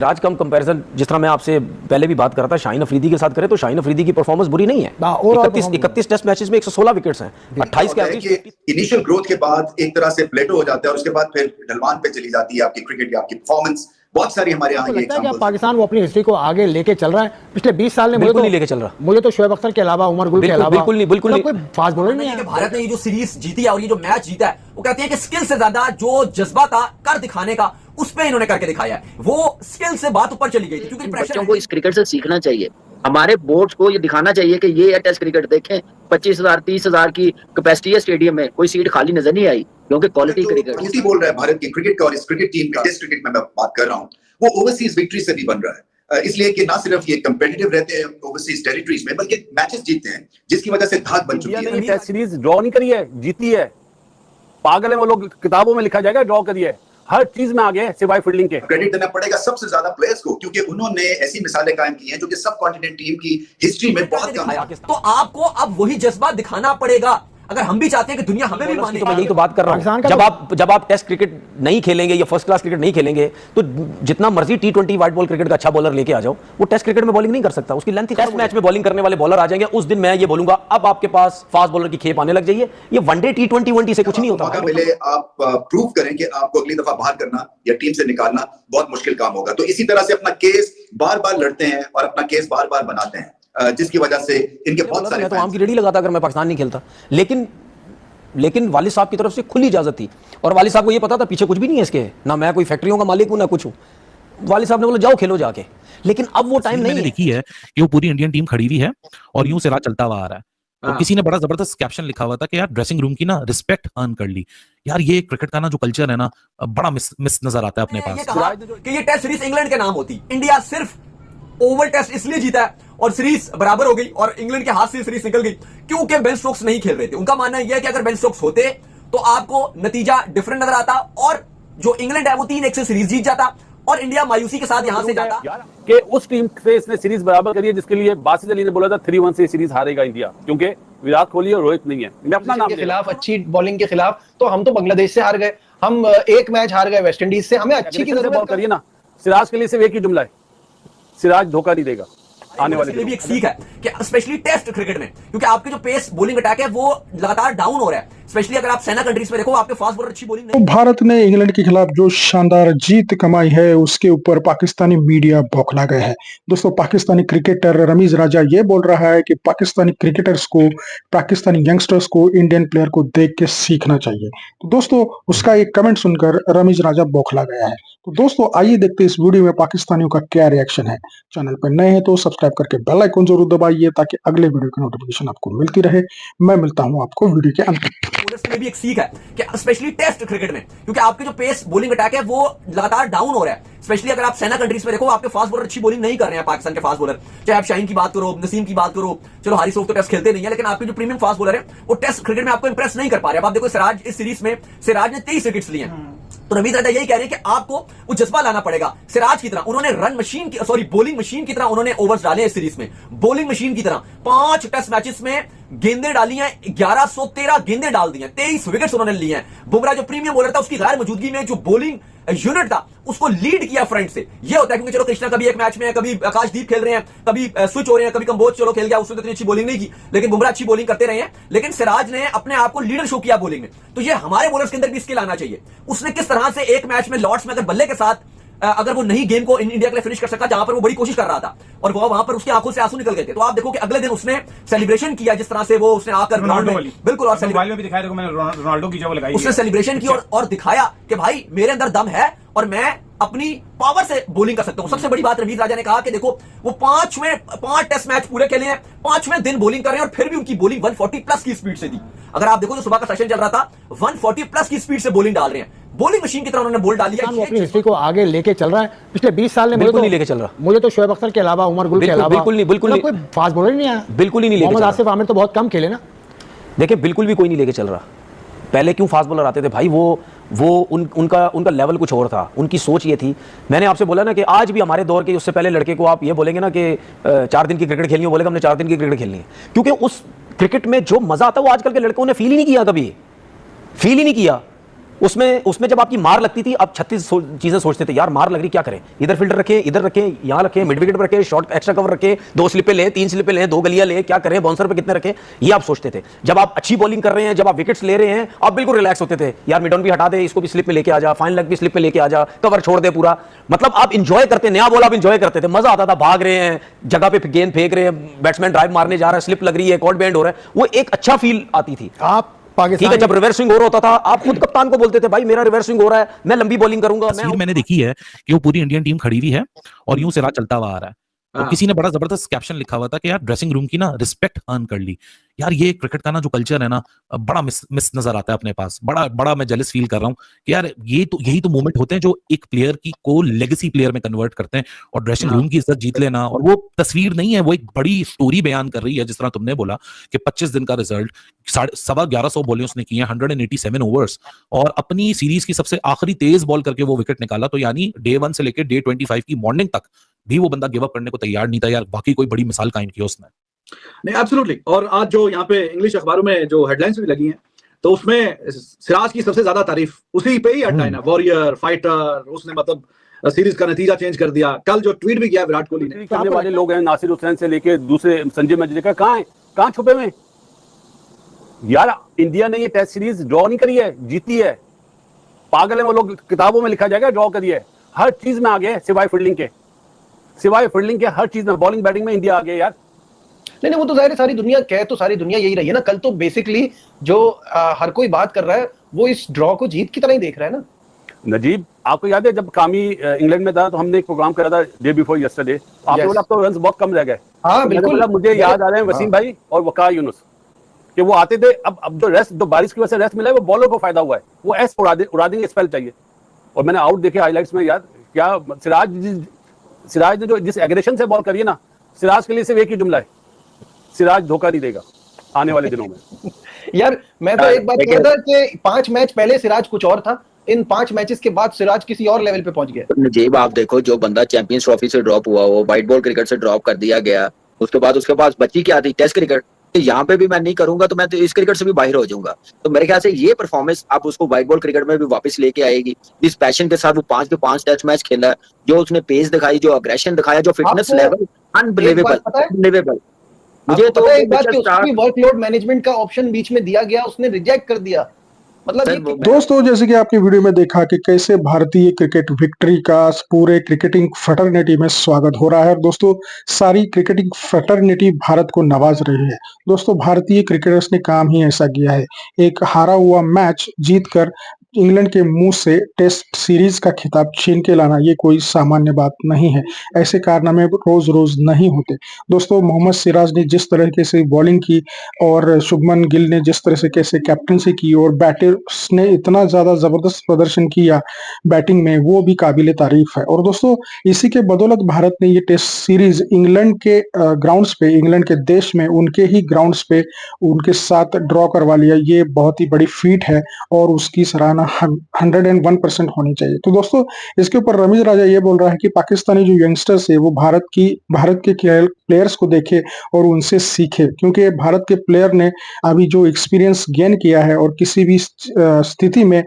राज कम comparison जिस तरह मैं आपसे पहले भी बात कर रहा था शाहीन अफरीदी के साथ करें तो शाहीन अफरीदी की परफॉर्मेंस बुरी नहीं है। 31 टेस्ट मैचेस में 116 विकेट्स हैं, 28 के एवरेज। इनिशियल ग्रोथ के बाद एक तरह से प्लेटो हो जाता है और उसके बाद फिर ढलवान पे चली जाती है आपकी क्रिकेट की आपकी परफॉर्मेंस। बहुत सारी हमारे यहाँ ये एग्जांपल पाकिस्तान वो अपनी हिस्ट्री को आगे लेके चल रहा है पिछले 20 साल में। बिल्कुल नहीं लेके चल रहा। मुझे तो शोएब अख्तर के अलावा उमर गुल के अलावा बिल्कुल नहीं कोई फास्ट बॉलर नहीं है। भारत ने ये जो सीरीज जीती है और ये जो मैच जीता है वो कहते हैं कि स्किल से ज्यादा जो जज्बा था कर दिखाने का उस पे इन्होंने करके दिखाया है। वो स्किल से बात ऊपर चली गई थी क्योंकि बच्चों को इस क्रिकेट से सीखना चाहिए। हमारे बोर्ड को ये दिखाना चाहिए कि ये टेस्ट क्रिकेट देखें। 25,000 30,000 की कैपेसिटी है स्टेडियम में, कोई सीट खाली नजर नहीं आई क्योंकि क्वालिटी क्रिकेट। झूठी बोल रहा है भारत की क्रिकेट का और इस क्रिकेट टीम का। टेस्ट क्रिकेट में मैं बात कर रहा हूँ वो ओवरसीज विक्ट्री से भी बन रहा है, इसलिए कि ना सिर्फ ये कंपेटिटिव रहते हैं ओवरसीज टेरिटरीज में बल्कि मैचेस जीतते हैं जिसकी वजह से धाक बन चुकी है। टेस्ट सीरीज ड्रॉ नहीं करी है, जीती है। पागल है वो लोग, किताबों में लिखा जाएगा ड्रॉ करिए, हर चीज में आगे सिवाय फील्डिंग के। क्रेडिट देना पड़ेगा सबसे ज्यादा प्लेयर्स को क्योंकि उन्होंने ऐसी मिसालें कायम की हैं जो कि सब कॉन्टिनेंट टीम की हिस्ट्री में बहुत कम है। तो आपको अब वही जज्बा दिखाना पड़ेगा अगर हम भी चाहते हैं कि दुनिया हमें भी माने। तो मैं यही तो बात कर रहा हूं, जब आप टेस्ट क्रिकेट नहीं खेलेंगे या फर्स्ट क्लास क्रिकेट नहीं खेलेंगे तो जितना मर्जी T20 व्हाइट बॉल क्रिकेट का अच्छा बॉलर लेके आ जाओ वो टेस्ट क्रिकेट में बॉलिंग नहीं कर सकता। उसकी लेंथ। टेस्ट मैच में बॉलिंग करने वाले बॉलर आ जाएंगे उस दिन मैं ये बोलूंगा अब आपके पास फास्ट बॉलर की खेप आने लग जाइए। ये वनडे T20 से कुछ नहीं होता। मिले आप प्रूव करें कि आपको अगली दफा बाहर करना या टीम से निकालना बहुत मुश्किल काम होगा। तो इसी तरह से अपना केस बार बार लड़ते हैं और अपना केस बार बार बनाते हैं जिसकी वजह से इनके बहुत सारे। मैं तो आम की रेडी लगाता अगर मैं पाकिस्तान नहीं खेलता, लेकिन वालिद साहब की तरफ से खुली इजाजत थी और वालिद साहब को ये पता था पीछे कुछ भी नहीं है इसके, ना मैं कोई फैक्ट्रियों का मालिक हूं ना कुछ हूं। वालिद साहब ने बोला जाओ खेलो जाके, लेकिन अब वो टाइम नहीं है। देखी है कि वो पूरी इंडियन टीम खड़ी हुई है और यूं सिरा चलता हुआ आ रहा है। तो किसी ने बड़ा जबरदस्त कैप्शन लिखा हुआ था कि यार ड्रेसिंग रूम की ना रिस्पेक्ट अर्न कर ली। यार ये क्रिकेट का ना जो कल्चर है ना बड़ा मिस नजर आता है अपने पास। कि ये टेस्ट सीरीज इंग्लैंड के नाम होती, इंडिया सिर्फ ओवल टेस्ट इसलिए जीता है और सीरीज बराबर हो गई और इंग्लैंड के हाथ से सीरीज निकल गई क्योंकि बेन स्टोक्स नहीं खेल रहे थे। उनका मानना यह है कि अगर बेन स्टोक्स होते तो आपको नतीजा डिफरेंट नजर आता और जो इंग्लैंड है वो 3-1 से सीरीज जीत जाता और इंडिया मायूसी के साथ यहां से जाता। कि उस टीम से इसने सीरीज बराबर करी है जिसके लिए बासित अली ने बोला था 3-1 से सीरीज हारेगा इंडिया क्योंकि विराट कोहली और रोहित नहीं है। मैं अपना नाम के खिलाफ अच्छी बॉलिंग के खिलाफ तो हम तो बांग्लादेश से हार गए, हम एक मैच हार गए वेस्ट इंडीज से। हमें अच्छी की बॉल करिए ना। सिराज के लिए सिर्फ एक ही जुमला है, सिराज धोखा नहीं देगा आने वाले लिए भी एक सीख है कि स्पेशली टेस्ट क्रिकेट में क्योंकि आपके जो पेस बॉलिंग अटैक है वो लगातार डाउन हो रहा है। स्पेशली अगर आप सेना कंट्रीज में देखो आपके फास्ट बॉलर अच्छी बॉलिंग नहीं। भारत ने इंग्लैंड के खिलाफ जो शानदार जीत कमाई है उसके ऊपर पाकिस्तानी मीडिया बौखला गया है। दोस्तों पाकिस्तानी क्रिकेटर रमीज राजा ये बोल रहा है कि पाकिस्तानी क्रिकेटर्स को, पाकिस्तानी यंगस्टर्स को इंडियन प्लेयर को देख के सीखना चाहिए। तो दोस्तों उसका एक कमेंट सुनकर रमीज राजा बौखला गया है। तो दोस्तों आइए देखते इस वीडियो में पाकिस्तानियों का क्या रिएक्शन है। चैनल पर नए हैं तो सब्सक्राइब करके बेल आइकन जरूर दबाइए ताकि अगले वीडियो की नोटिफिकेशन आपको मिलती रहे। मैं मिलता हूं आपको वीडियो के अंत में। में भी एक सीख है कि स्पेशली टेस्ट क्रिकेट में क्योंकि आपके जो पेस बॉलिंग अटैक है वो लगातार डाउन हो रहा है। स्पेशली अगर आप सेना कंट्रीज में देखो आपके फास्ट बॉलर अच्छी बॉलिंग नहीं कर रहे हैं। पाकिस्तान के फास्ट बॉलर चाहे आप शाहीन की बात करो, नसीम की बात करो, चलो हारिस रऊफ तो टेस्ट खेलते नहीं है लेकिन आपके जो प्रीमियम फास्ट बॉलर है वो टेस्ट क्रिकेट में आपको इंप्रेस नहीं कर पा रहे। अब आप देखो सिराज इस सीरीज में सिराज ने 23 विकेट्स लिए हैं। तो रमीज राजा यही कह रहे हैं कि आपको वो जज्बा लाना पड़ेगा सिराज की तरह। उन्होंने रन मशीन की बॉलिंग मशीन की तरह उन्होंने ओवर्स डाले इस सीरीज में। बॉलिंग मशीन की तरह 5 टेस्ट मैचेस में गेंदें डाली हैं, 1113 गेंदें डाल दी हैं, 23 विकेट्स उन्होंने लिए हैं। बुमराह जो प्रीमियम बॉलर था उसकी गैर मौजूदगी में जो बॉलिंग यूनिट था उसको लीड किया फ्रंट से। ये होता है क्योंकि चलो कृष्णा कभी एक मैच में है, कभी आकाशदीप खेल रहे हैं, कभी स्विच हो रहे हैं, कभी कंबोज चलो खेल गया, उसने इतनी अच्छी बॉलिंग नहीं की लेकिन बुमराह अच्छी बॉलिंग करते रहे हैं। लेकिन सिराज ने अपने आप को लीडर शो किया बॉलिंग में। तो ये हमारे बॉलर्स के अंदर भी स्किल आना चाहिए। उसने किस तरह से एक मैच में लॉर्ड्स में अगर बल्ले के साथ अगर वो नहीं गेम को इंडिया के लिए फिनिश कर सका जहां पर वो बड़ी कोशिश कर रहा था और वो वहां पर उसकी आंखों से आंसू निकल गए थे। तो आप देखो कि अगले दिन उसने सेलिब्रेशन किया जिस तरह से वो उसने आकर ग्राउंड में बिल्कुल और मोबाइल में भी दिखाया, देखो मैंने रोनाल्डो की जो लगाई उसने सेलिब्रेशन की और दिखाया कि भाई मेरे अंदर दम है और मैं अपनी पावर से बॉलिंग कर सकता हूं। सबसे बड़ी बात रमीज राजा ने कहा कि देखो वो 5 टेस्ट मैच पूरे खेले हैं, 5वें दिन बॉलिंग कर रहे हैं और फिर भी उनकी बॉलिंग 140 प्लस की स्पीड से थी। अगर आप देखो जो सुबह का सेशन चल रहा था 140 प्लस की स्पीड से बॉलिंग डाल रहे हैं। बॉलिंग मशीन की तरह उन्होंने बॉल डाली है। वो अपनी हिस्ट्री को आगे लेके चल रहा है पिछले 20 साल में। बिल्कुल नहीं लेके चल रहा। मुझे तो शोएब अख्तर के अलावा, उमर गुल के अलावा बिल्कुल नहीं कोई फास्ट बॉलर नहीं आया। बिल्कुल ही नहीं। मोहम्मद आसिफ आमिर तो बहुत कम खेले ना। देखिए बिल्कुल भी कोई नहीं लेके चल रहा। पहले क्यों फास्ट बॉलर आते थे भाई, उनका लेवल कुछ और था, उनकी सोच ये थी। मैंने आपसे बोला ना कि आज भी हमारे दौर के उससे पहले लड़के को आप ये बोलेंगे ना कि 4 दिन की क्रिकेट खेलनी है, बोलेगा हमने 4 दिन की क्रिकेट खेलनी है, क्योंकि उस क्रिकेट में जो मजा आता है वो आजकल के लड़कों ने फील ही नहीं किया, कभी फील ही नहीं किया। उसमें जब आपकी मार लगती थी, आप 36 चीजें सोचते थे, यार मार लग रही, क्या करें, इधर फील्डर रखें, इधर रखें, यहां रखें, मिड विकेट पर रखें, शॉर्ट एक्स्ट्रा कवर रखें, 2 स्लिपें लें, 3 स्लिपें लें, 2 गलियां लें, क्या करें, बाउंसर पे कितने रखें, ये आप सोचते थे। जब आप अच्छी बॉलिंग कर रहे हैं, जब आप विकेट्स ले रहे हैं, आप बिल्कुल रिलैक्स होते थे, यार मिड ऑन भी हटा दे, इसको भी स्लिप में लेके आ जा, फाइन लेग भी स्लिप में लेके आ जा, कवर छोड़ दे पूरा। मतलब आप इंजॉय करते, नया बॉल आप इंजॉय करते थे, मजा आता था, भाग रहे हैं, जगह पे गेंद फेंक रहे हैं, बैट्समैन ड्राइव मारने जा रहा है, स्लिप लग रही है, कॉर्ड बैंड हो रहा है, वो एक अच्छा फील आती थी। आप ठीक है, जब रिवर्स स्विंग हो रहा होता था, आप खुद कप्तान को बोलते थे, भाई मेरा रिवर्स स्विंग हो रहा है, मैं लंबी बॉलिंग करूंगा। तस्वीर मैंने देखी है कि वो पूरी इंडियन टीम खड़ी हुई है और यूं सिराज चलता हुआ आ रहा है, तो किसी ने बड़ा जबरदस्त कैप्शन लिखा हुआ था कि यार ड्रेसिंग रूम की ना रिस्पेक्ट अर्न कर ली। यार ये क्रिकेट का ना जो कल्चर है ना, बड़ा मिस नजर आता है अपने पास, बड़ा मैं जेलस फील कर रहा हूँ कि यार यही तो मोमेंट होते हैं जो एक प्लेयर की को लेगेसी प्लेयर में कन्वर्ट करते हैं, और ड्रेसिंग रूम की इज्जत जीत लेना। और वो तस्वीर नहीं है, वो एक बड़ी स्टोरी बयान कर रही है, जिस तरह तुमने बोला कि 25 दिन का रिजल्ट, 1150 बॉलें उसने की हैं, 187 ओवर्स, और अपनी सीरीज की सबसे आखिरी तेज बॉल करके वो विकेट निकाला। तो यानी डे 1 से लेकर डे 25 की मॉर्निंग तक भी वो बंदा गिव अप करने को तैयार नहीं था। यार बाकी कोई बड़ी मिसाल कायम की उसने। नहीं, एब्सोल्युटली। और आज जो यहाँ पे इंग्लिश अखबारों में जो हेडलाइंस भी लगी हैं, तो उसमें सिराज की सबसे ज्यादा तारीफ उसी पे ही हेडलाइन है, वॉरियर, फाइटर, उसने मतलब सीरीज का नतीजा चेंज कर दिया। कल जो ट्वीट भी किया विराट कोहली ने, करने वाले लोग हैं, नासिर हुसैन से लेके दूसरे संजय मंजरेकर, कहाँ छुपे हुए? यार इंडिया ने ये टेस्ट सीरीज ड्रॉ नहीं करी है, जीती है। पागल है वो लोग, किताबों में लिखा जाएगा ड्रॉ करी है, हर चीज में आगे है, सिवाय फील्डिंग के हर चीज में, बॉलिंग बैटिंग में इंडिया आगे यार। नहीं, वो तो जाहिर है, सारी दुनिया कह तो सारी दुनिया यही रही है ना। कल तो बेसिकली जो हर कोई बात कर रहा है वो इस ड्रॉ को जीत की तरह ही देख रहा है ना। नजीब, आपको याद है जब कामी इंग्लैंड में था तो हमने एक प्रोग्राम करा था डे बिफोर यस्टरडे, आपने बोला अब तो रन्स बहुत कम रह गए। हाँ बिल्कुल, मुझे याद आ रहे हैं वसीम भाई और वकार यूनुस कि वो आते थे, अब जो रेस्ट, जो बारिश की वजह से रेस्ट मिला है, वो बॉलर को फायदा हुआ है, वो एस उड़ा देंगे, स्पेल चाहिए। और मैंने आउट देखे हाईलाइट्स में, यार क्या सिराज ने जो जिस एग्रेशन से बॉल करी है ना, सिराज के लिए सिर्फ एक ही जुमला है, सिराज धोखा नहीं देगा आने वाले दिनों में। यार मैं तो एक बात कह रहा था कि 5 मैच पहले सिराज कुछ और था, इन 5 मैचेस के बाद सिराज किसी और लेवल पे पहुंच गया। नजीब आप देखो, जो बंदा चैंपियंस ट्रॉफी से ड्रॉप हुआ, वो व्हाइट बॉल क्रिकेट से ड्रॉप कर दिया गया, उसके बाद उसके पास बची क्या थी? Test cricket. यहाँ पे भी मैं नहीं करूंगा तो मैं तो इस क्रिकेट से भी बाहर हो जाऊंगा। तो मेरे ख्याल से ये परफॉर्मेंस आप उसको व्हाइट बॉल क्रिकेट में भी वापस लेके आएगी। इस पैशन के साथ वो 5 के 5 टेस्ट मैच खेला, जो उसने पेस दिखाई, जो अग्रेशन दिखाया, जो फिटनेस लेवल, अनबिलीवेबल। मुझे तो एक बात कि उसकी वर्कलोड मैनेजमेंट का ऑप्शन बीच में दिया गया, उसने रिजेक्ट कर दिया। मतलब दोस्तों, जैसे कि आपके वीडियो में देखा कि कैसे भारतीय क्रिकेट विक्ट्री का पूरे क्रिकेटिंग फ्रेटर्निटी में स्वागत हो रहा है। और दोस्तों, सारी क्रिकेटिंग फ्रेटर्निटी भारत को नवाज रही है। दोस्तों, भारतीय क्रिकेटर्स ने काम ही ऐसा किया है, एक हारा हुआ मैच जीतकर इंग्लैंड के मुंह से टेस्ट सीरीज का खिताब छीन के लाना ये कोई सामान्य बात नहीं है। ऐसे कारनामे रोज रोज नहीं होते। दोस्तों, मोहम्मद सिराज ने जिस तरीके से बॉलिंग की और शुभमन गिल ने जिस तरह से कैसे कैप्टनसी की और बैटर्स ने इतना ज्यादा जबरदस्त प्रदर्शन किया बैटिंग में, वो भी काबिले तारीफ है। और दोस्तों, इसी के बदौलत भारत ने ये टेस्ट सीरीज इंग्लैंड के ग्राउंड्स पे, इंग्लैंड के देश में उनके ही ग्राउंड्स पे उनके साथ ड्रॉ करवा लिया। ये बहुत ही बड़ी फीट है और उसकी सराहना 101% होनी चाहिए। तो दोस्तों, इसके ऊपर रमीज राजा ये बोल रहा है कि पाकिस्तानी जो यंगस्टर्स है वो भारत के प्लेयर्स को देखे और उनसे सीखे, क्योंकि भारत के प्लेयर ने अभी जो एक्सपीरियंस गेन किया है और किसी भी स्थिति में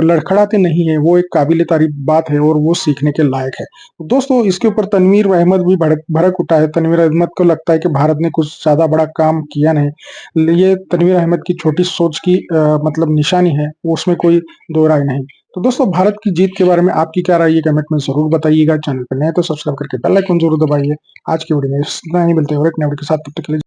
लड़खड़ाते नहीं है, वो एक काबिले तारीफ बात है और वो सीखने के लायक है। तो दोस्तों, इसके ऊपर तनवीर अहमद भी भड़क उठा है। तनवीर अहमद को लगता है कि भारत ने कुछ ज्यादा बड़ा काम किया नहीं। ये तनवीर अहमद की छोटी सोच की मतलब निशानी है, उसमें कोई दो राय नहीं। तो दोस्तों, भारत की जीत के बारे में आपकी क्या राय है, कमेंट में जरूर बताइएगा। चैनल पर नए तो सब्सक्राइब करके बेल आइकन जरूर दबाइए। आज की वीडियो में इतना ही, मिलते हैं और एक नए वीडियो के साथ, तब तक के लिए।